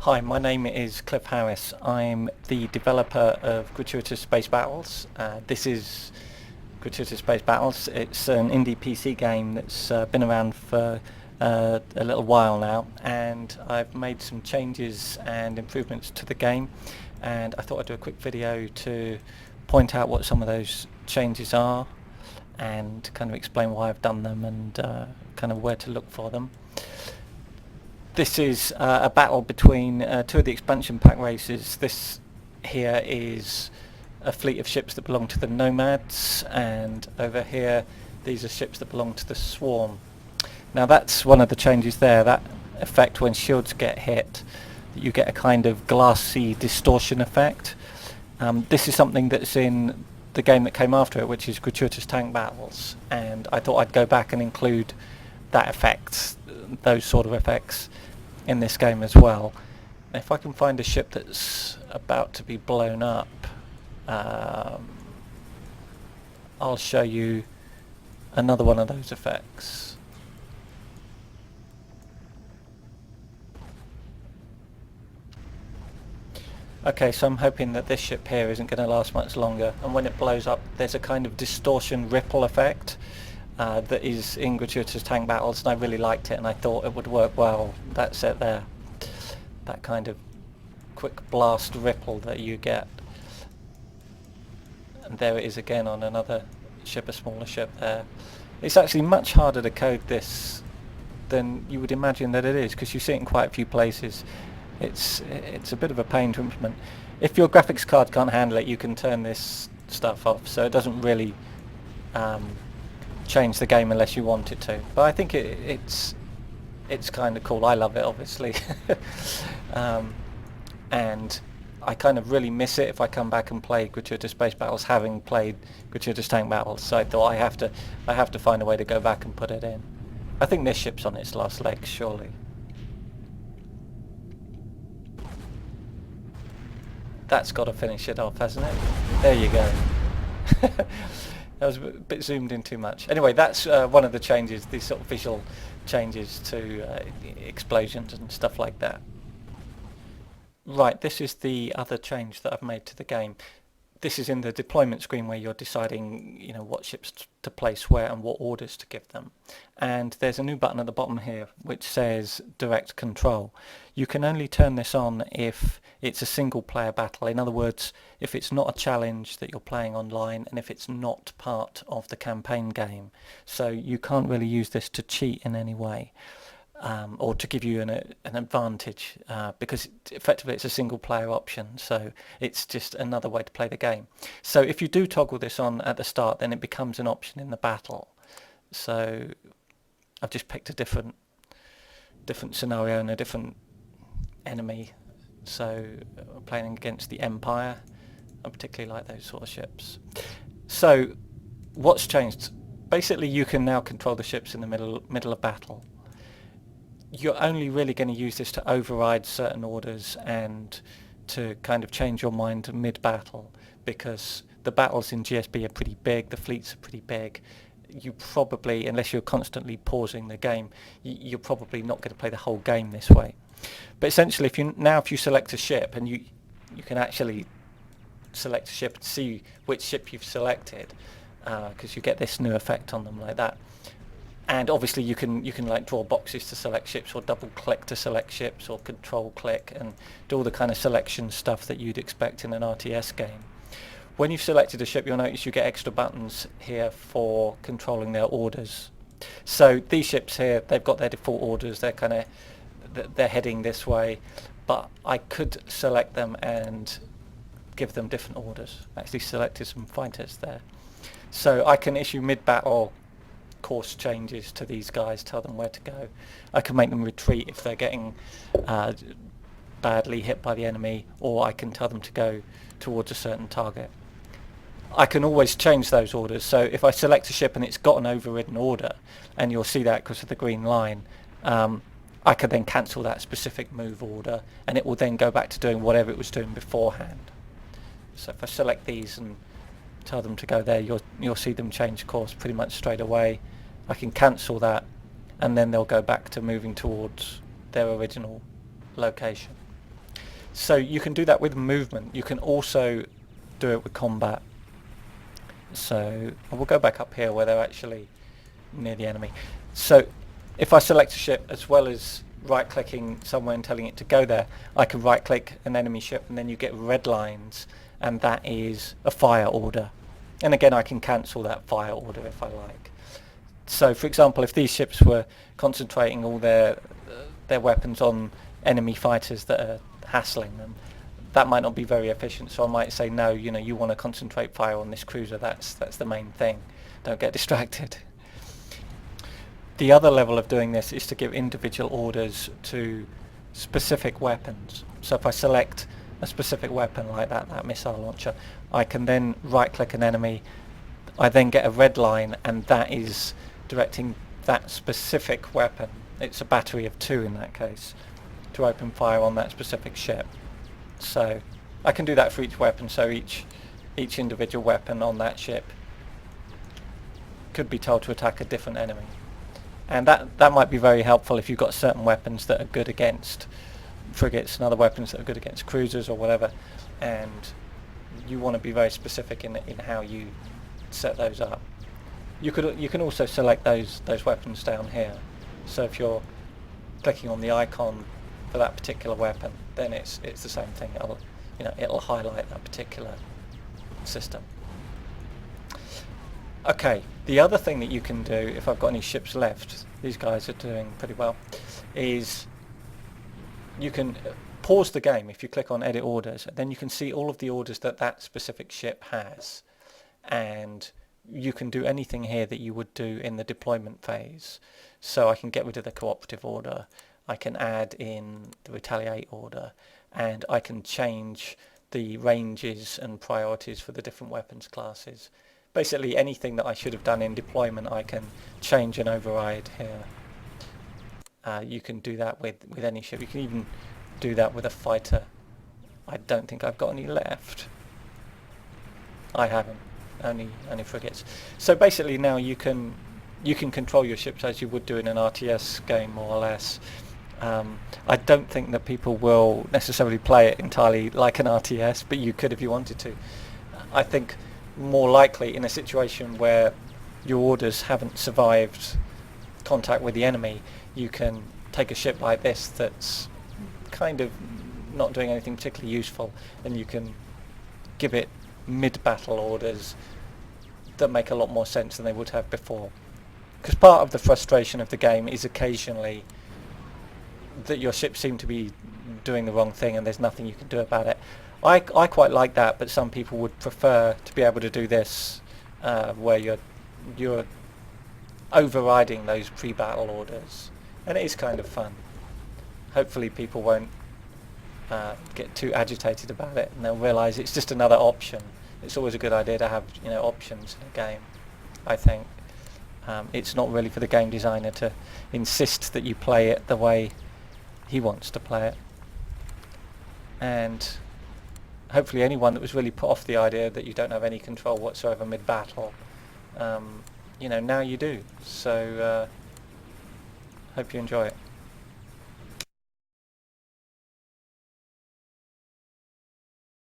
Hi, my name is Cliff Harris. I'm the developer of Gratuitous Space Battles. This is Gratuitous Space Battles. It's an indie PC game that's been around for a little while now, and I've made some changes and improvements to the game, and I thought I'd do a quick video to point out what some of those changes are and kind of explain why I've done them and kind of where to look for them. This is a battle between two of the expansion pack races. This here is a fleet of ships that belong to the Nomads, and over here these are ships that belong to the Swarm. Now that's one of the changes there, that effect when shields get hit, you get a kind of glassy distortion effect. This is something that's in the game that came after it, which is Gratuitous Tank Battles, and I thought I'd go back and include that effect, those sort of effects, in this game as well. If I can find a ship that's about to be blown up, I'll show you another one of those effects. Okay, so I'm hoping that this ship here isn't going to last much longer, and when it blows up there's a kind of distortion ripple effect that is in Gratuitous Tank Battles, and I really liked it and I thought it would work well. That's it there, that kind of quick blast ripple that you get. And there it is again on another ship, a smaller ship there. It's actually much harder to code this than you would imagine that it is, because you see it in quite a few places. It's a bit of a pain to implement. If your graphics card can't handle it, you can turn this stuff off, so it doesn't really change the game unless you want it to. But I think it's kind of cool. I love it, obviously. And I kind of really miss it if I come back and play Gratuitous Space Battles, having played Gratuitous Tank Battles. So I thought I have to find a way to go back and put it in. I think this ship's on its last legs, surely. That's got to finish it off, hasn't it? There you go. That was a bit zoomed in too much. Anyway, that's one of the changes, these sort of visual changes to explosions and stuff like that. Right, this is the other change that I've made to the game. This is in the deployment screen where you're deciding, you know, what ships to place where and what orders to give them. And there's a new button at the bottom here which says Direct Control. You can only turn this on if it's a single player battle. In other words, if it's not a challenge that you're playing online and if it's not part of the campaign game. So you can't really use this to cheat in any way. Or to give you an advantage, because effectively it's a single player option, so it's just another way to play the game. So if you do toggle this on at the start, then it becomes an option in the battle. So I've just picked a different scenario and a different enemy. So I'm playing against the Empire. I particularly like those sort of ships. So what's changed? Basically you can now control the ships in the middle of battle. You're only really going to use this to override certain orders and to kind of change your mind mid-battle, because the battles in GSB are pretty big, the fleets are pretty big. You probably, unless you're constantly pausing the game, you're probably not going to play the whole game this way. But essentially, if you select a ship, and you can actually select a ship and see which ship you've selected, because you get this new effect on them like that. And obviously you can like draw boxes to select ships, or double click to select ships, or control click, and do all the kind of selection stuff that you'd expect in an RTS game. When you've selected a ship, you'll notice you get extra buttons here for controlling their orders. So these ships here, they've got their default orders, they're heading this way, but I could select them and give them different orders. I actually selected some fighters there. So I can issue mid-battle course changes to these guys, tell them where to go. I can make them retreat if they're getting badly hit by the enemy, or I can tell them to go towards a certain target. I can always change those orders, so if I select a ship and it's got an overridden order, and you'll see that because of the green line, I can then cancel that specific move order, and it will then go back to doing whatever it was doing beforehand. So if I select these and tell them to go there, you'll see them change course pretty much straight away. I can cancel that, and then they'll go back to moving towards their original location. So you can do that with movement. You can also do it with combat. So we'll go back up here where they're actually near the enemy. So if I select a ship, as well as right-clicking somewhere and telling it to go there, I can right-click an enemy ship, and then you get red lines, and that is a fire order. And again, I can cancel that fire order if I like. So for example, if these ships were concentrating all their weapons on enemy fighters that are hassling them, that might not be very efficient. So I might say, no, you want to concentrate fire on this cruiser. That's the main thing. Don't get distracted. The other level of doing this is to give individual orders to specific weapons. So if I select a specific weapon like that missile launcher, I can then right-click an enemy. I then get a red line, and that is directing that specific weapon. It's a battery of 2 in that case, to open fire on that specific ship. So I can do that for each weapon. So each individual weapon on that ship could be told to attack a different enemy. And that might be very helpful if you've got certain weapons that are good against frigates and other weapons that are good against cruisers or whatever, and you want to be very specific in how you set those up. You can also select those weapons down here. So if you're clicking on the icon for that particular weapon, then it's the same thing. It'll highlight that particular system. Okay, the other thing that you can do, if I've got any ships left, these guys are doing pretty well, is you can pause the game if you click on edit orders, and then you can see all of the orders that specific ship has, and you can do anything here that you would do in the deployment phase. So I can get rid of the cooperative order, I can add in the retaliate order, and I can change the ranges and priorities for the different weapons classes. Basically anything that I should have done in deployment I can change and override here. You can do that with any ship. You can even do that with a fighter. I don't think I've got any left. I haven't. Only frigates. So basically now you can control your ships as you would do in an RTS game, more or less. I don't think that people will necessarily play it entirely like an RTS, but you could if you wanted to. I think more likely in a situation where your orders haven't survived contact with the enemy, you can take a ship like this that's kind of not doing anything particularly useful, and you can give it mid-battle orders that make a lot more sense than they would have before. Because part of the frustration of the game is occasionally that your ships seem to be doing the wrong thing and there's nothing you can do about it. I quite like that, but some people would prefer to be able to do this where you're overriding those pre-battle orders, and it is kind of fun. Hopefully people won't get too agitated about it, and they'll realise it's just another option. It's always a good idea to have options in a game, I think. It's not really for the game designer to insist that you play it the way he wants to play it. And hopefully anyone that was really put off the idea that you don't have any control whatsoever mid-battle, now you do. So hope you enjoy it.